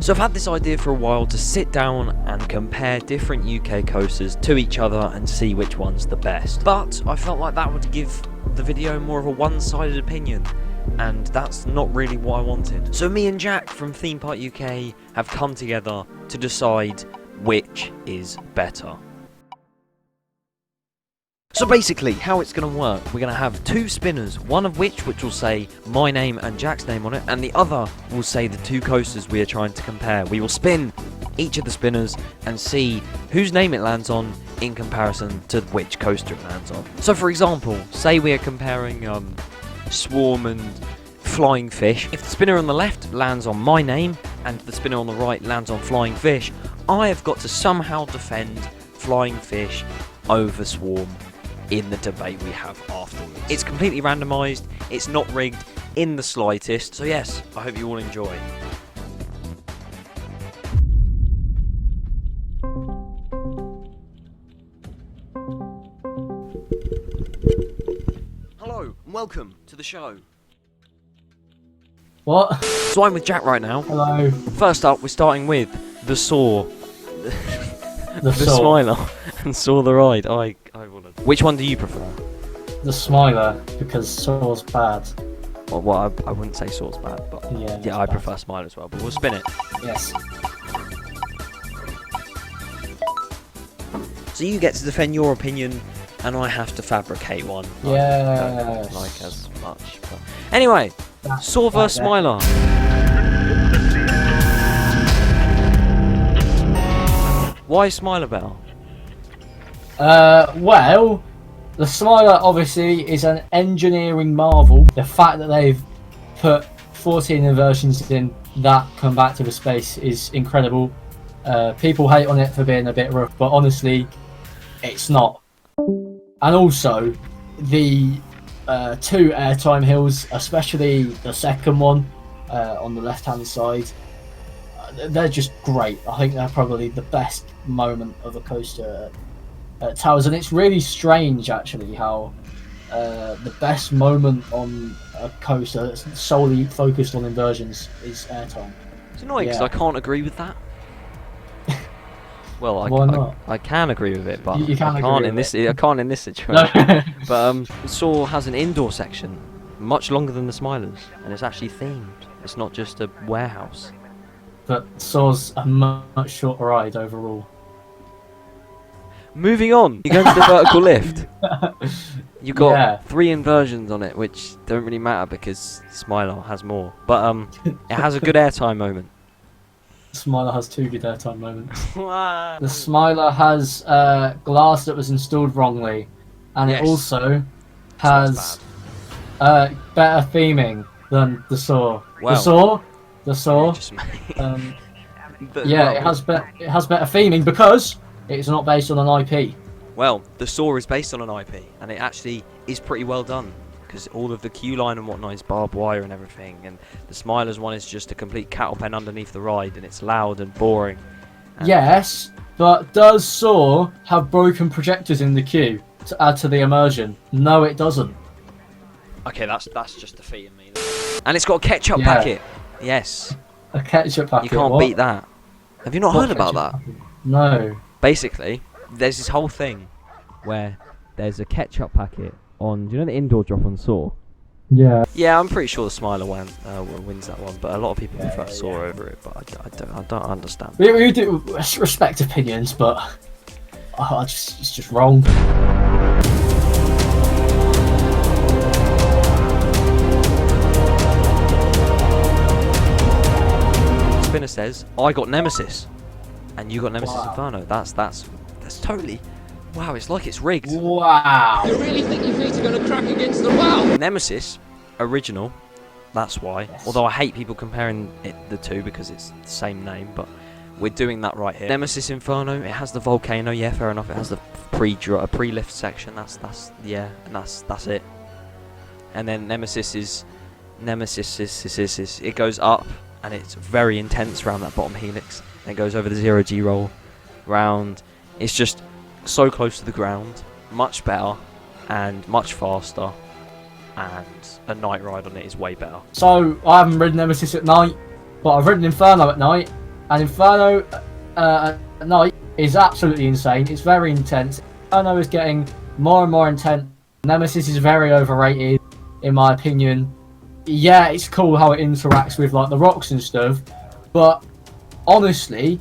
So I've had this idea for a while to sit down and compare different UK coasters to each other and see which one's the best. But I felt like that would give the video more of a one-sided opinion, and that's not really what I wanted. So me and Jack from Theme Park UK have come together to decide which is better. So basically, how it's going to work, we're going to have two spinners, one of which will say my name and Jack's name on it, and the other will say the two coasters we are trying to compare. We will spin each of the spinners and see whose name it lands on in comparison to which coaster it lands on. So for example, say we are comparing Swarm and Flying Fish. If the spinner on the left lands on my name and the spinner on the right lands on Flying Fish, I have got to somehow defend Flying Fish over Swarm in the debate we have afterwards. It's completely randomised, it's not rigged in the slightest, so yes, I hope you all enjoy. Hello, and welcome to the show. What? So I'm with Jack right now. Hello. First up, we're starting with the Saw. The Smiler and Saw the Ride. I wanted. Which one do you prefer? The Smiler, because Saw's bad. Well, I wouldn't say Saw's bad, but Yeah, I bad. prefer Smiler as well. But we'll spin it. Yes. So you get to defend your opinion, and I have to fabricate one. Yes. I don't like as much. But anyway, Saw vs Smiler. Why Smiler better? Well, the Smiler obviously is an engineering marvel. The fact that they've put 14 inversions in that come back to the space is incredible. People hate on it for being a bit rough, but honestly, it's not. And also, the two airtime hills, especially the second one on the left-hand side, they're just great. I think they're probably the best moment of a coaster at Towers, and it's really strange actually how the best moment on a coaster that's solely focused on inversions is airtime. It's annoying because I can't agree with that. Well, Why not? I can agree with it, but You can't I can't agree in with this. it. I can't in this situation. No. But Saw has an indoor section, much longer than the Smilers, and it's actually themed. It's not just a warehouse. But Saw's a much shorter ride overall. Moving on, you go to the vertical lift. You've got 3 inversions on it, which don't really matter because Smiler has more. But it has a good airtime moment. The Smiler has 2 good airtime moments. The Smiler has glass that was installed wrongly, and it also has better theming than the Saw. Well, The Saw. Yeah, it has better theming because it's not based on an IP. Well, the Saw is based on an IP, and it actually is pretty well done, because all of the queue line and whatnot is barbed wire and everything, and the Smilers one is just a complete cattle pen underneath the ride, and it's loud and boring. Yes, but does Saw have broken projectors in the queue to add to the immersion? No, it doesn't. Okay, that's just defeating me. And it's got a ketchup packet. Yes. A ketchup packet. You can't beat that. Have you not heard about that? Packet? No. Basically, there's this whole thing where there's a ketchup packet on. Do you know the indoor drop on Saw? Yeah. Yeah, I'm pretty sure the Smiler wins that one, but a lot of people prefer Saw over it. But I don't understand. We do respect opinions, but it's just wrong. Spinner says, I got Nemesis, and you got Nemesis Inferno. That's totally, wow, it's like it's rigged. Wow. You really think your feet are going to crack against the wall? Nemesis, original, that's why. Yes. Although I hate people comparing the two because it's the same name, but we're doing that right here. Nemesis Inferno, it has the volcano, yeah, fair enough. It has the pre-lift section, that's it. And then Nemesis is, it goes up, and it's very intense around that bottom helix, and it goes over the 0G roll round. It's just so close to the ground, much better and much faster, and a night ride on it is way better. So I haven't ridden Nemesis at night, but I've ridden Inferno at night, And Inferno at night is absolutely insane. It's very intense. Inferno is getting more and more intense. Nemesis is very overrated, in my opinion. Yeah, it's cool how it interacts with like the rocks and stuff, but honestly,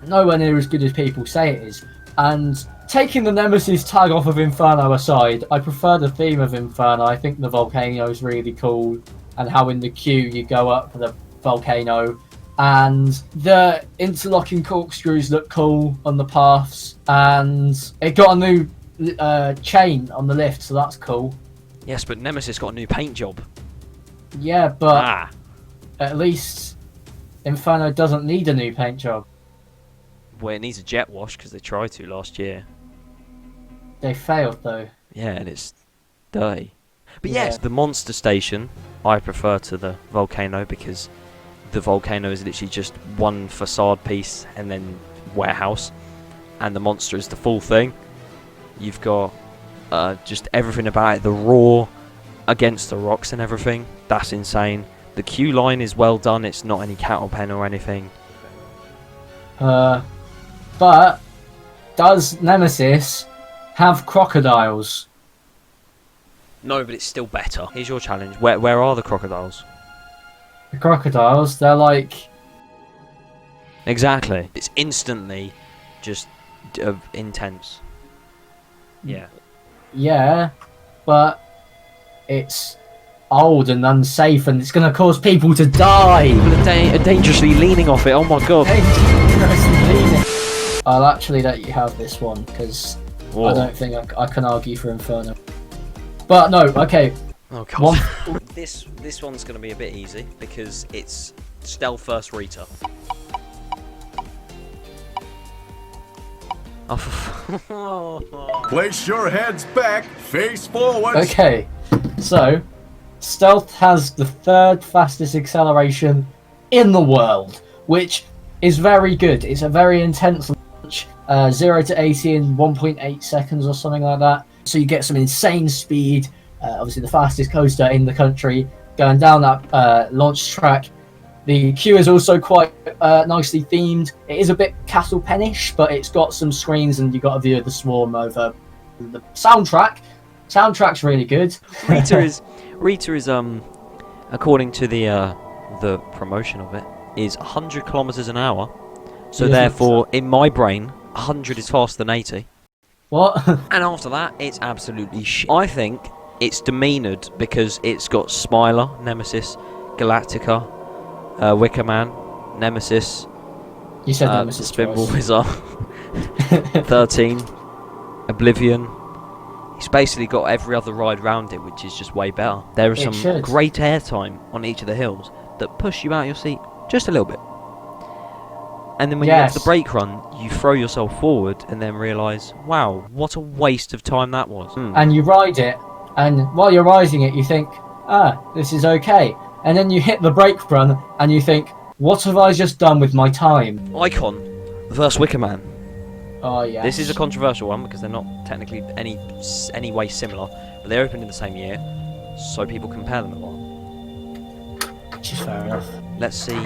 nowhere near as good as people say it is. And taking the Nemesis tag off of Inferno aside, I prefer the theme of Inferno. I think the volcano is really cool, and how in the queue you go up the volcano, and the interlocking corkscrews look cool on the paths, and it got a new chain on the lift, so that's cool. Yes, but Nemesis got a new paint job. Yeah, but at least Inferno doesn't need a new paint job. Well, it needs a jet wash because they tried to last year. They failed though. Yeah, and it's dirty. But Yeah. yes, the monster station I prefer to the volcano, because the volcano is literally just one facade piece and then warehouse, and the monster is the full thing. You've got just everything about it, the roar against the rocks and everything. That's insane. The queue line is well done. It's not any cattle pen or anything. But does Nemesis have crocodiles? No, but it's still better. Here's your challenge. Where are the crocodiles? The crocodiles, they're like... Exactly. It's instantly just intense. Yeah. Yeah, but it's old and unsafe, and it's going to cause people to die. People are dangerously leaning off it. Oh my god. Dangerously leaning. I'll actually let you have this one, because I don't think I can argue for Inferno. But no, okay. Oh god. This one's going to be a bit easy because it's stealth first Rita. Place your heads back, face forward. Okay, so stealth has the third fastest acceleration in the world, which is very good. It's a very intense launch, 0 to 80 in 1.8 seconds or something like that. So you get some insane speed. Obviously, the fastest coaster in the country going down that launch track. The queue is also quite nicely themed. It is a bit Castle Penish, but it's got some screens and you got a view of the swarm over the soundtrack. Soundtrack's really good. Rita is according to the promotion of it, is 100 kilometers an hour. So Yes, therefore, in my brain, 100 is faster than 80. What? And after that, it's absolutely shit. I think it's demeanored because it's got Smiler, Nemesis, Galactica, Wickerman, Nemesis, You said Nemesis Spinball twice. Wizard, 13, Oblivion. It's basically got every other ride around it, which is just way better. There is It some should. great airtime on each of the hills that push you out your seat just a little bit. And then when you get to the Yes. brake run, you throw yourself forward and then realise, wow, what a waste of time that was. And you ride it, and while you're riding it, you think, this is okay. And then you hit the brake run, and you think, what have I just done with my time? Icon versus Wickerman. Oh, yeah. This is a controversial one because they're not technically any way similar, but they opened in the same year, so people compare them a lot. Which is fair enough. Let's see.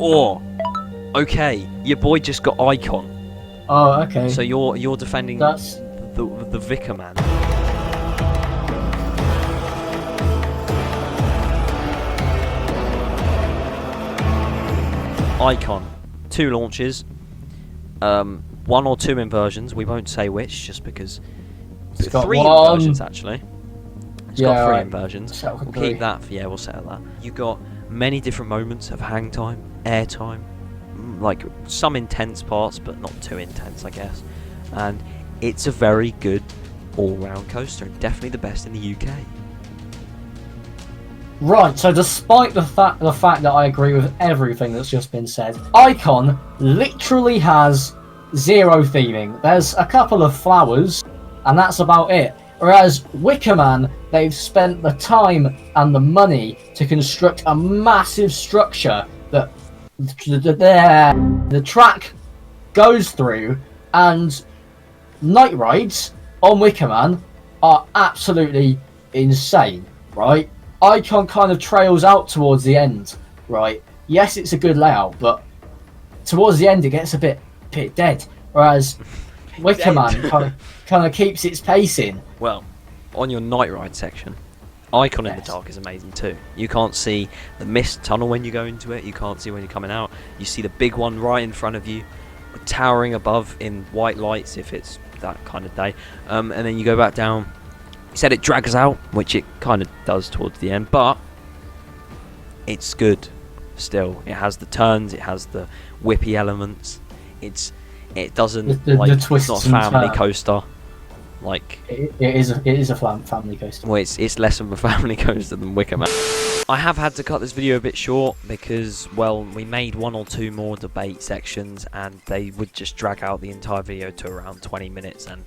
Or, okay, your boy just got Icon, Oh, okay. so you're defending That's... the Vicar Man. Icon, 2 launches, 1 or 2 inversions. We won't say which, just because. It's got 3 one. inversions actually. It's Yeah, got 3 right. inversions. Settle for We'll 3. keep that. We'll settle that. You got many different moments of hang time, air time, like some intense parts, but not too intense, I guess. And it's a very good all-round coaster, and definitely the best in the UK. Right, so despite the fact that I agree with everything that's just been said, Icon literally has 0 theming. There's a couple of flowers, and that's about it. Whereas Wickerman, they've spent the time and the money to construct a massive structure that the track goes through, and night rides on Wickerman are absolutely insane, right? Icon kind of trails out towards the end, right? Yes, it's a good layout, but towards the end it gets a bit dead. Whereas Wickerman kind of keeps its pacing. Well, on your night ride section, Icon in the Yes. dark is amazing too. You can't see the mist tunnel when you go into it. You can't see when you're coming out. You see the big one right in front of you, towering above in white lights if it's that kind of day. And then you go back down. You said it drags out, which it kind of does towards the end, but it's good still. It has the turns. It has the whippy elements. It doesn't The like twists it's not a and family turns. coaster. Like It is a family coaster. well, it's less of a family coaster than Wickerman. I have had to cut this video a bit short because, well, we made 1 or 2 more debate sections and they would just drag out the entire video to around 20 minutes. And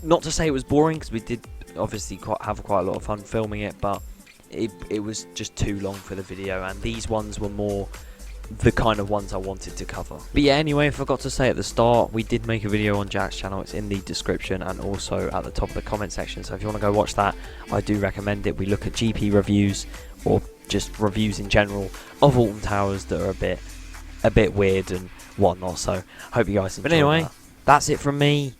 not to say it was boring, because we did obviously have quite a lot of fun filming it, but it was just too long for the video, and these ones were more the kind of ones I wanted to cover. But yeah, anyway, I forgot to say at the start, we did make a video on Jack's channel. It's in the description and also at the top of the comment section, so if you want to go watch that, I do recommend it. We look at GP reviews or just reviews in general of Alton Towers that are a bit weird and whatnot, so hope you guys enjoy. But anyway, that's it from me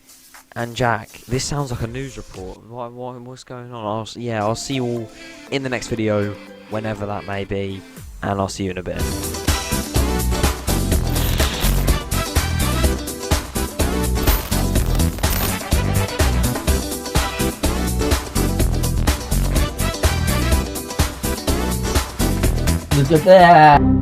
and Jack. This sounds like a news report. What's going on? I'll see you all in the next video, whenever that may be, and I'll see you in a bit. There.